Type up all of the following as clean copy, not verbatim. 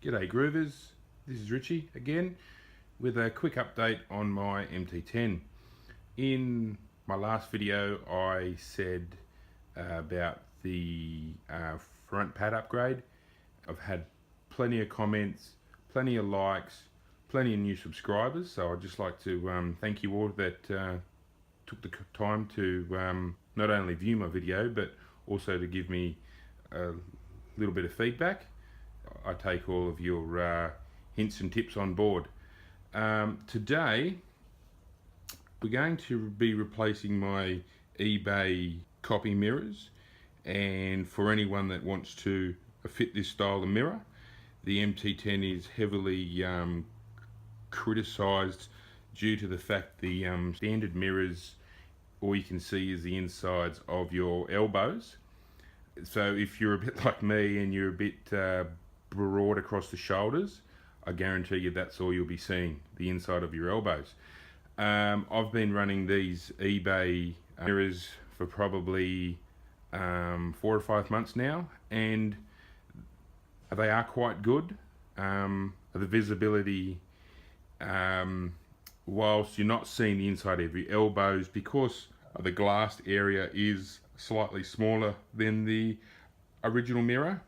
G'day Groovers, this is Richie again with a quick update on my MT10. In my last video I said about the front pad upgrade. I've had plenty of comments, plenty of likes, plenty of new subscribers, so I'd just like to thank you all that took the time to not only view my video but also to give me a little bit of feedback. I take all of your hints and tips on board. Today we're going to be replacing my eBay copy mirrors, and for anyone that wants to fit this style of mirror, the MT10 is heavily criticised due to the fact the standard mirrors, all you can see is the insides of your elbows. So if you're a bit like me and you're a bit broad across the shoulders, I guarantee you that's all you'll be seeing, the inside of your elbows. I've been running these eBay mirrors for probably 4 or 5 months now, and they are quite good. The visibility, whilst you're not seeing the inside of your elbows, because the glass area is slightly smaller than the original mirror,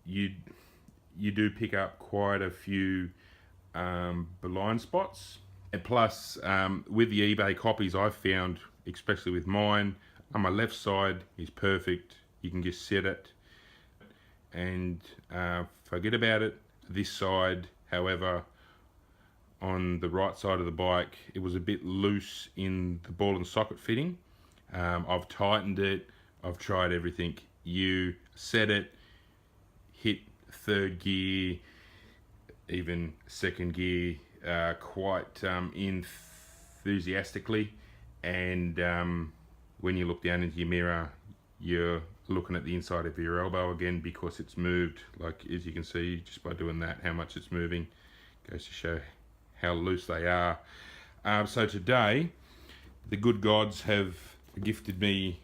you do pick up quite a few blind spots. And plus, with the eBay copies, I've found, especially with mine, on my left side is perfect. You can just set it and forget about it. This side, however, on the right side of the bike, it was a bit loose in the ball and socket fitting. I've tightened it, I've tried everything. You set it, hit third gear, even second gear, quite enthusiastically, and when you look down into your mirror, you're looking at the inside of your elbow again because it's moved. Like, as you can see, just by doing that, how much it's moving goes to show how loose they are. So today, the good gods have gifted me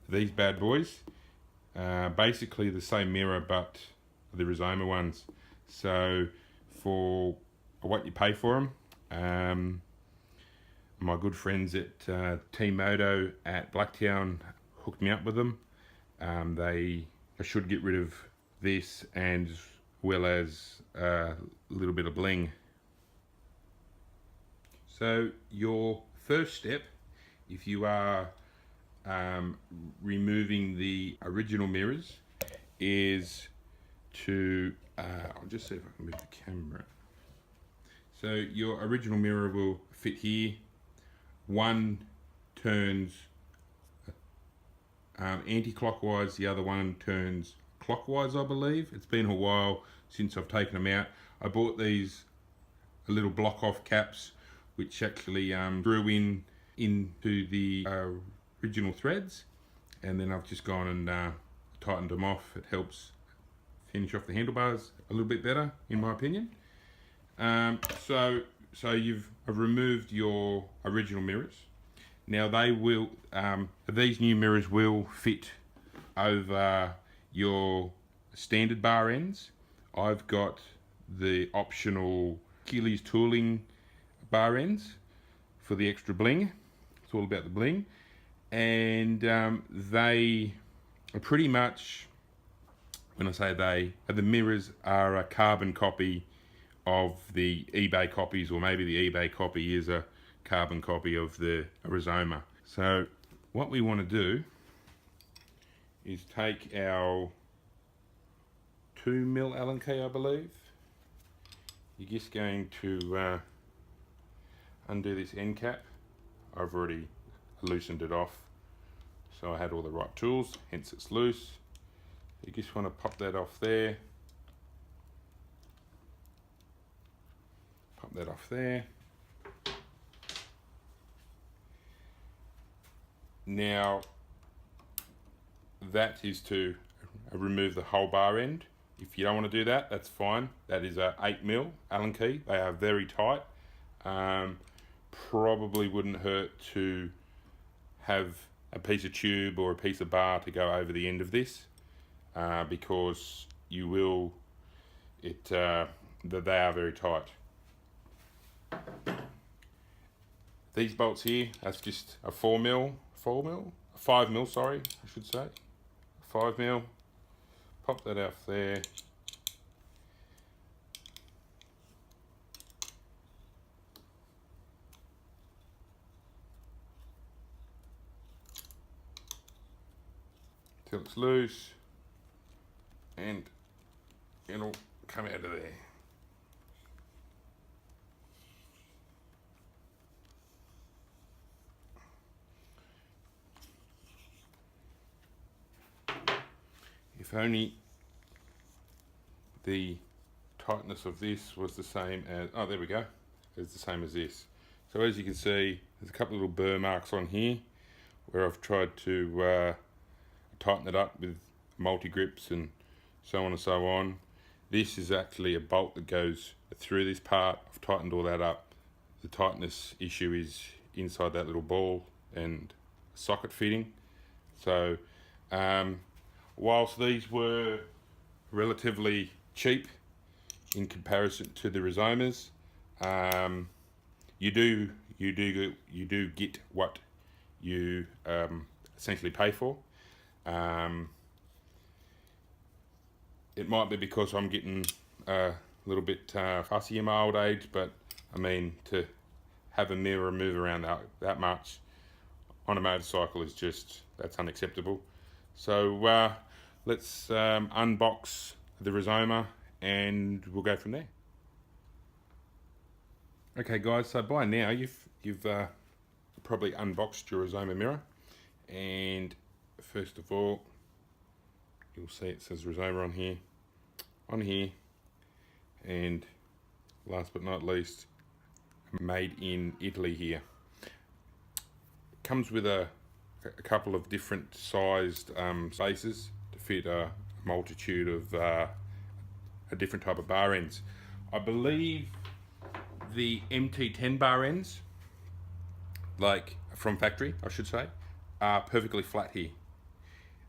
these bad boys. Basically the same mirror, but the Rizoma ones. So for what you pay for them, my good friends at Team Moto at Blacktown hooked me up with them. I should get rid of this, and as well as a little bit of bling. So your first step, if you are removing the original mirrors, is to I'll just see if I can move the camera. So your original mirror will fit here. One turns anti-clockwise, the other one turns clockwise, I believe. It's been a while since I've taken them out. I bought these little block off caps which actually drew into the original threads, and then I've just gone and tightened them off. It helps finish off the handlebars a little bit better, in my opinion. So I've removed your original mirrors. Now they will, these new mirrors will fit over your standard bar ends. I've got the optional Achilles tooling bar ends for the extra bling. It's all about the bling. And they are pretty much, when I say they, the mirrors are a carbon copy of the eBay copies, or maybe the eBay copy is a carbon copy of the Rizoma. So what we want to do is take our 2mm Allen key, I believe. You're just going to undo this end cap. I've already loosened it off, so I had all the right tools, hence it's loose. You just want to pop that off there, pop that off there. Now that is to remove the whole bar end. If you don't want to do that, that's fine. That is a 8mm Allen key. They are very tight. Probably wouldn't hurt to have a piece of tube or a piece of bar to go over the end of this, because you will that they are very tight. These bolts here, that's just a 5 mil, sorry, I should say. 5 mil. Pop that off there. Till it's loose, and it'll come out of there. If only the tightness of this was the same as, oh there we go, it's the same as this. So as you can see, there's a couple of little burr marks on here where I've tried to tighten it up with multi-grips and so on and so on. This is actually a bolt that goes through this part. I've tightened all that up. The tightness issue is inside that little ball and socket fitting. So whilst these were relatively cheap in comparison to the Rizomas, you do get what you essentially pay for. It might be because I'm getting a little bit fussy in my old age, but I mean, to have a mirror move around that much on a motorcycle is just, that's unacceptable. So let's unbox the Rizoma and we'll go from there. Okay guys, so by now you've probably unboxed your Rizoma mirror, and first of all you'll see it says Rizoma on here, and last but not least, made in Italy here. It comes with a couple of different sized spaces to fit a multitude of a different type of bar ends. I believe the Mt10 bar ends, like from factory I should say, are perfectly flat here.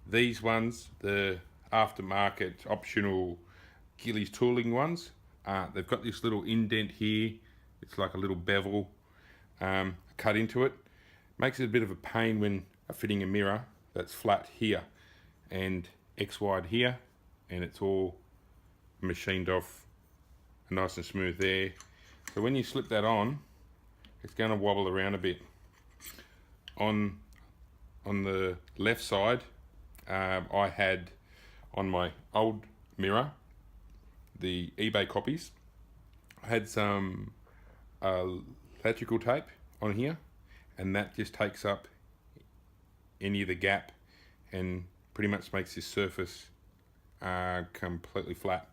These ones, the aftermarket optional Gillies tooling ones, they've got this little indent here. It's like a little bevel cut into it. Makes it a bit of a pain when fitting a mirror that's flat here and X wide here, and it's all machined off nice and smooth there. So when you slip that on, it's going to wobble around a bit. On the left side, I had on my old mirror, the eBay copies, I had some electrical tape on here, and that just takes up any of the gap and pretty much makes this surface completely flat.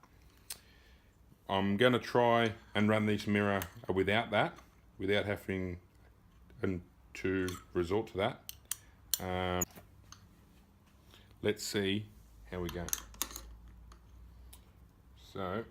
I'm going to try and run this mirror without that, without having to resort to that. Let's see how we go. So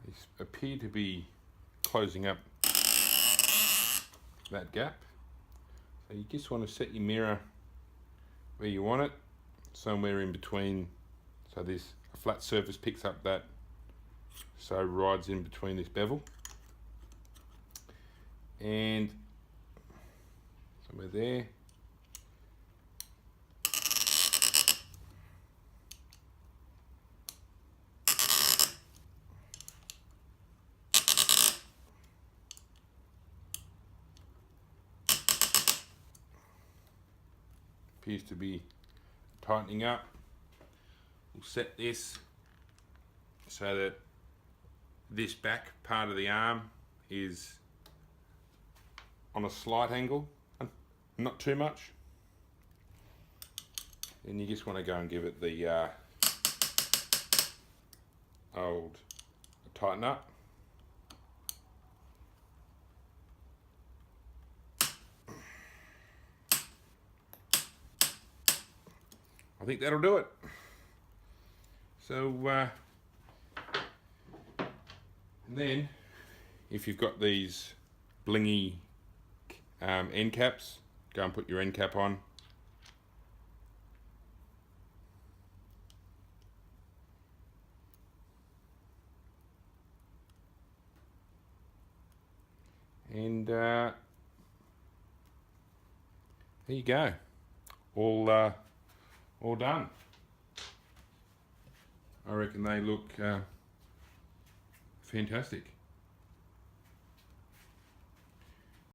these appear to be closing up that gap. So you just want to set your mirror where you want it, somewhere in between, so this flat surface picks up that, so rides in between this bevel, and somewhere there. Appears to be tightening up. We'll set this so that this back part of the arm is on a slight angle, not too much. Then you just want to go and give it the old tighten up. I think that'll do it. So and then if you've got these blingy end caps, go and put your end cap on. And there you go, all done. I reckon they look fantastic.